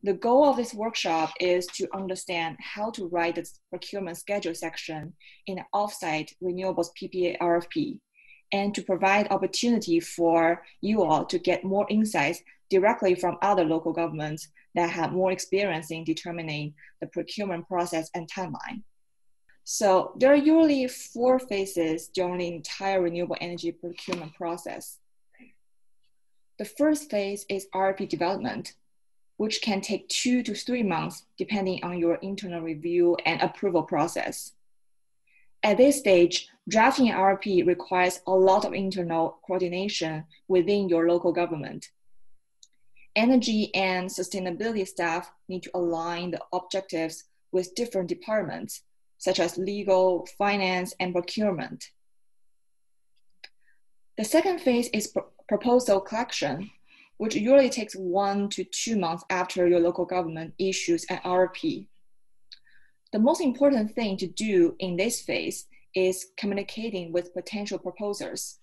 The goal of this workshop is to understand how to write the procurement schedule section in an off-site renewables PPA RFP, and to provide opportunity for you all to get more insights directly from other local governments that have more experience in determining the procurement process and timeline. So there are usually 4 phases during the entire renewable energy procurement process. The first phase is RFP development, which can take 2 to 3 months depending on your internal review and approval process. At this stage, drafting an RFP requires a lot of internal coordination within your local government. Energy and sustainability staff need to align the objectives with different departments, such as legal, finance, and procurement. The second phase is proposal collection, which usually takes 1 to 2 months after your local government issues an RFP. The most important thing to do in this phase is communicating with potential proposers.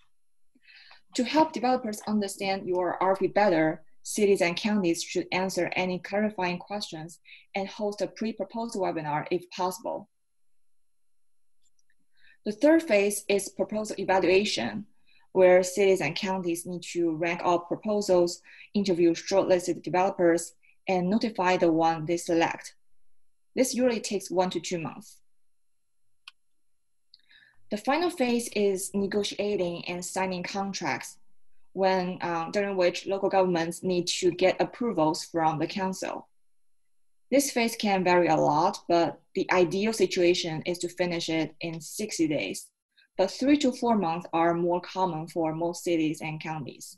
To help developers understand your RFP better, cities and counties should answer any clarifying questions and host a pre-proposal webinar if possible. The third phase is proposal evaluation, where cities and counties need to rank all proposals, interview shortlisted developers, and notify the one they select. This usually takes 1 to 2 months. The final phase is negotiating and signing contracts, during which local governments need to get approvals from the council. This phase can vary a lot, but the ideal situation is to finish it in 60 days. But 3 to 4 months are more common for most cities and counties.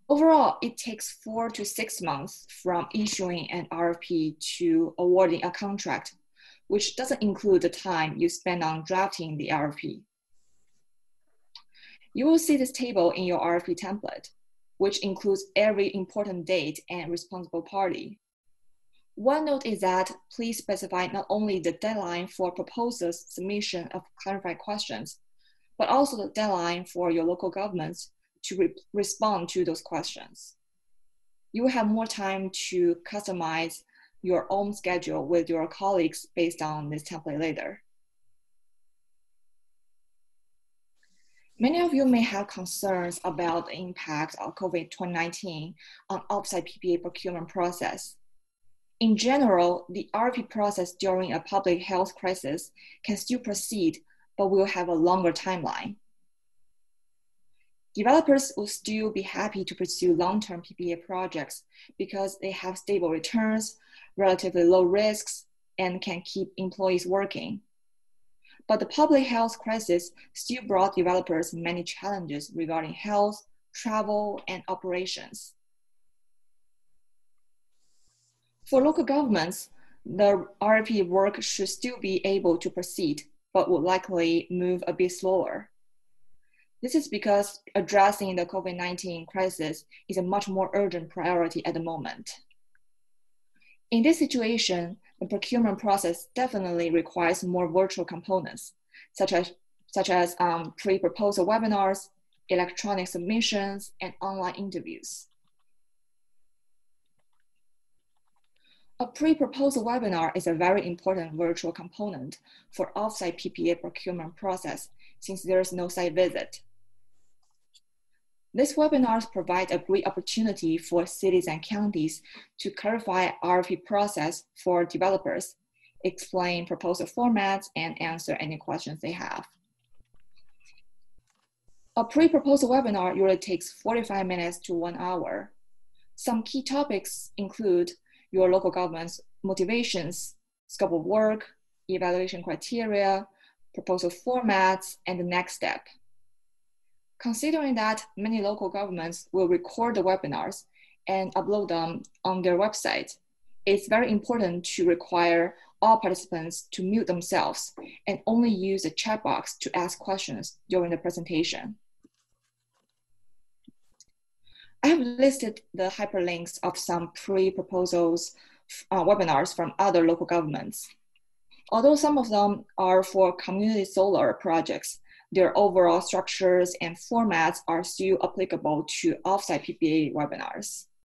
Overall, it takes 4 to 6 months from issuing an RFP to awarding a contract, which doesn't include the time you spend on drafting the RFP. You will see this table in your RFP template, which includes every important date and responsible party. One note is that please specify not only the deadline for proposals submission of clarified questions, but also the deadline for your local governments to respond to those questions. You will have more time to customize your own schedule with your colleagues based on this template later. Many of you may have concerns about the impact of COVID-19 on off-site PPA procurement process. In general, the RFP process during a public health crisis can still proceed, but will have a longer timeline. Developers will still be happy to pursue long-term PPA projects because they have stable returns, relatively low risks, and can keep employees working. But the public health crisis still brought developers many challenges regarding health, travel, and operations. For local governments, the RFP work should still be able to proceed, but will likely move a bit slower. This is because addressing the COVID-19 crisis is a much more urgent priority at the moment. In this situation, the procurement process definitely requires more virtual components, such as pre-proposal webinars, electronic submissions, and online interviews. A pre-proposal webinar is a very important virtual component for off-site PPA procurement process since there is no site visit. These webinars provide a great opportunity for cities and counties to clarify RFP process for developers, explain proposal formats, and answer any questions they have. A pre-proposal webinar usually takes 45 minutes to 1 hour. Some key topics include your local government's motivations, scope of work, evaluation criteria, proposal formats, and the next step. Considering that many local governments will record the webinars and upload them on their website, it's very important to require all participants to mute themselves and only use the chat box to ask questions during the presentation. I have listed the hyperlinks of some pre-proposals webinars from other local governments. Although some of them are for community solar projects, their overall structures and formats are still applicable to off-site PPA webinars.